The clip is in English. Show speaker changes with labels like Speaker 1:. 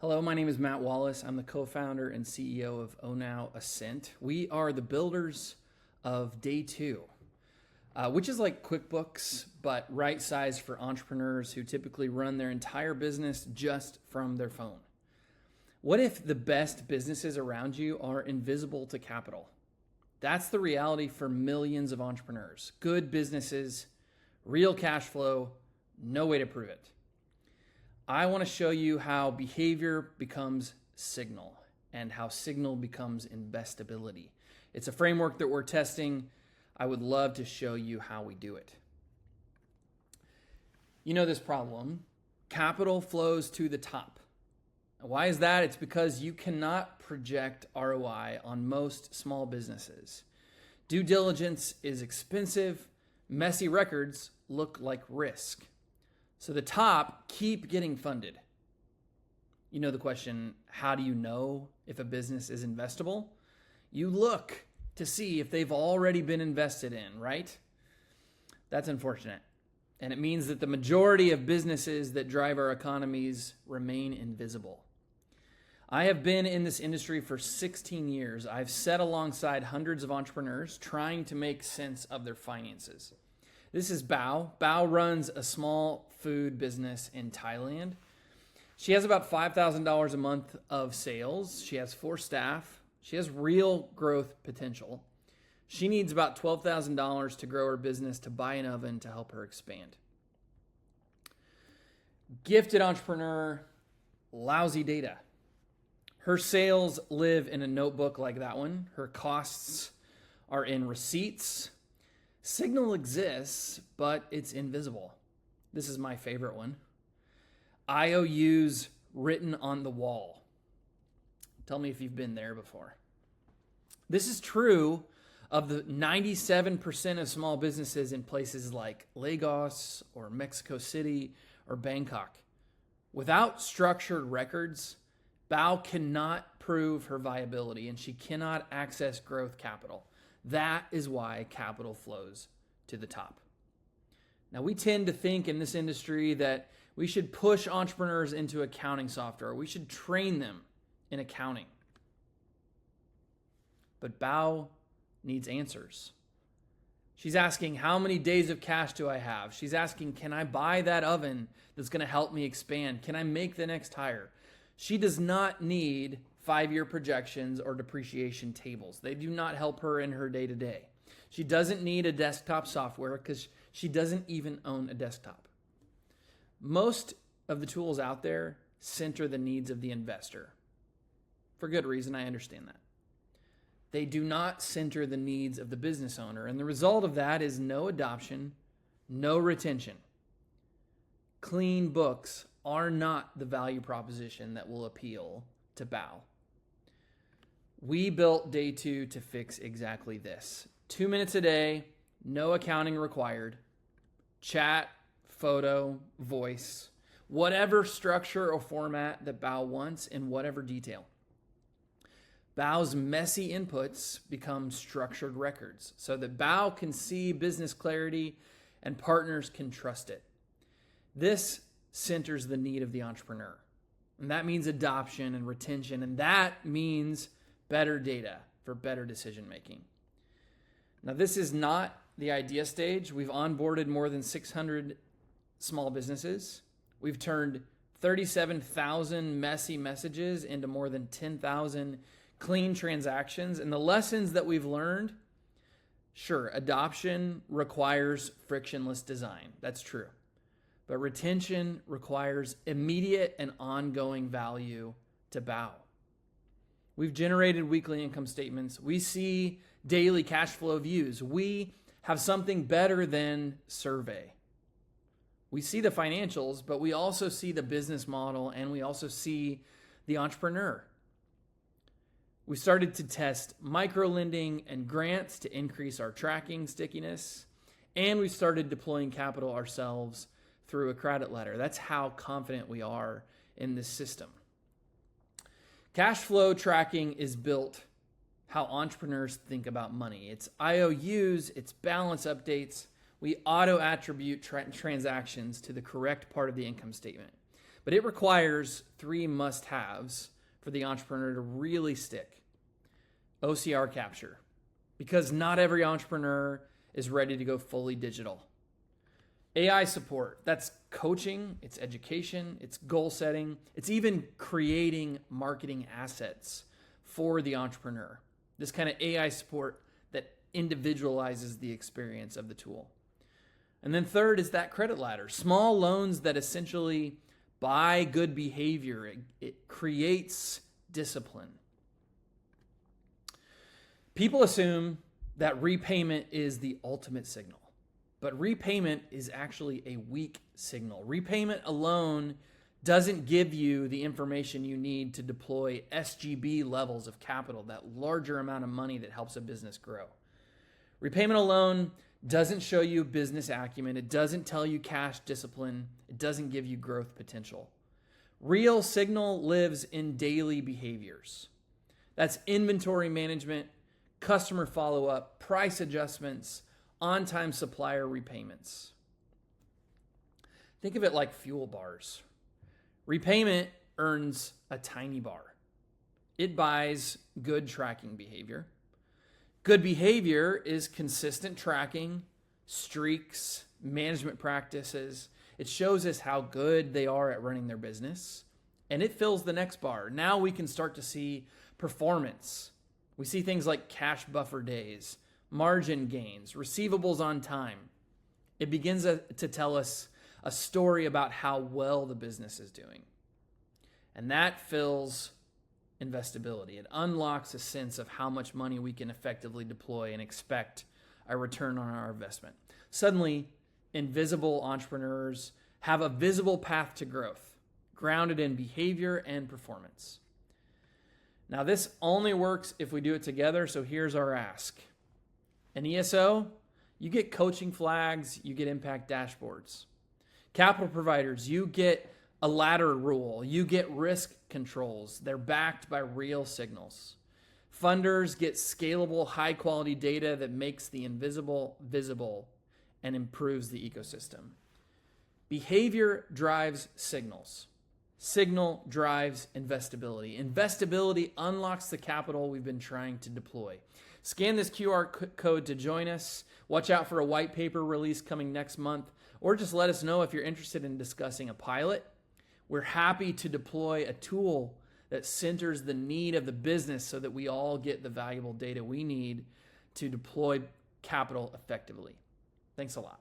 Speaker 1: Hello, my name is Matt Wallace. I'm the co-founder and CEO of Now Ascent. We are the builders of Day 2, which is like QuickBooks, but right-sized for entrepreneurs who typically run their entire business just from their phone. What if the best businesses around you are invisible to capital? That's the reality for millions of entrepreneurs. Good businesses, real cash flow, no way to prove it. I want to show you how behavior becomes signal and how signal becomes investability. It's a framework that we're testing. I would love to show you how we do it. You know this problem. Capital flows to the top. Why is that? It's because you cannot project ROI on most small businesses. Due diligence is expensive. Messy records look like risk. So the top keep getting funded. You know the question, how do you know if a business is investable? You look to see if they've already been invested in, right? That's unfortunate. And it means that the majority of businesses that drive our economies remain invisible. I have been in this industry for 16 years. I've sat alongside hundreds of entrepreneurs trying to make sense of their finances. This is Bao. Bao runs a small food business in Thailand. She has about $5,000 a month of sales. She has 4 staff. She has real growth potential. She needs about $12,000 to grow her business to buy an oven to help her expand. Gifted entrepreneur, lousy data. Her sales live in a notebook like that one. Her costs are in receipts. Signal exists, but it's invisible. This is my favorite one. IOUs written on the wall. Tell me if you've been there before. This is true of the 97% of small businesses in places like Lagos or Mexico City or Bangkok. Without structured records, Bao cannot prove her viability and she cannot access growth capital. That is why capital flows to the top. Now, we tend to think in this industry that we should push entrepreneurs into accounting software. We should train them in accounting. But Bao needs answers. She's asking, how many days of cash do I have? She's asking, can I buy that oven that's going to help me expand? Can I make the next hire? She does not need 5-year projections or depreciation tables. They do not help her in her day-to-day. She doesn't need a desktop software because she doesn't even own a desktop. Most of the tools out there center the needs of the investor. For good reason, I understand that. They do not center the needs of the business owner, and the result of that is no adoption, no retention. Clean books are not the value proposition that will appeal to Bao. We built Day 2 to fix exactly this. 2 minutes a day, no accounting required. Chat, photo, voice, whatever structure or format that Bao wants in whatever detail. Bao's messy inputs become structured records so that Bao can see business clarity and partners can trust it. This centers the need of the entrepreneur. And that means adoption and retention, and that means better data for better decision making. Now, this is not the idea stage. We've onboarded more than 600 small businesses. We've turned 37,000 messy messages into more than 10,000 clean transactions. And the lessons that we've learned, sure, adoption requires frictionless design. That's true. But retention requires immediate and ongoing value to Bao. We've generated weekly income statements. We see daily cash flow views. We have something better than survey. We see the financials, but we also see the business model and we also see the entrepreneur. We started to test microlending and grants to increase our tracking stickiness, and we started deploying capital ourselves through a credit letter. That's how confident we are in this system. Cash flow tracking is built how entrepreneurs think about money. It's IOUs, it's balance updates. We auto-attribute transactions to the correct part of the income statement. but it requires 3 must-haves for the entrepreneur to really stick. OCR capture, because not every entrepreneur is ready to go fully digital. AI support, that's coaching, it's education, it's goal setting, it's even creating marketing assets for the entrepreneur. This kind of AI support that individualizes the experience of the tool. And then third is that credit ladder, small loans that essentially buy good behavior. It creates discipline. People assume that repayment is the ultimate signal, but repayment is actually a weak signal. Repayment alone doesn't give you the information you need to deploy SGB levels of capital, that larger amount of money that helps a business grow. Repayment alone doesn't show you business acumen. It doesn't tell you cash discipline. It doesn't give you growth potential. Real signal lives in daily behaviors. That's inventory management, customer follow-up, price adjustments, on-time supplier repayments. Think of it like fuel bars. Repayment earns a tiny bar. It buys good tracking behavior. Good behavior is consistent tracking, streaks, management practices. It shows us how good they are at running their business, and it fills the next bar. Now we can start to see performance. We see things like cash buffer days, margin gains, receivables on time. It begins to tell us a story about how well the business is doing. And that fills investability. It unlocks a sense of how much money we can effectively deploy and expect a return on our investment. Suddenly, invisible entrepreneurs have a visible path to growth, grounded in behavior and performance. Now, this only works if we do it together, so here's our ask. An ESO, you get coaching flags, you get impact dashboards. Capital providers, you get a ladder rule, you get risk controls. They're backed by real signals. Funders get scalable, high-quality data that makes the invisible visible and improves the ecosystem. Behavior drives signals. Signal drives investability. Investability unlocks the capital we've been trying to deploy. Scan this QR code to join us. Watch out for a white paper release coming next month, or just let us know if you're interested in discussing a pilot. We're happy to deploy a tool that centers the need of the business so that we all get the valuable data we need to deploy capital effectively. Thanks a lot.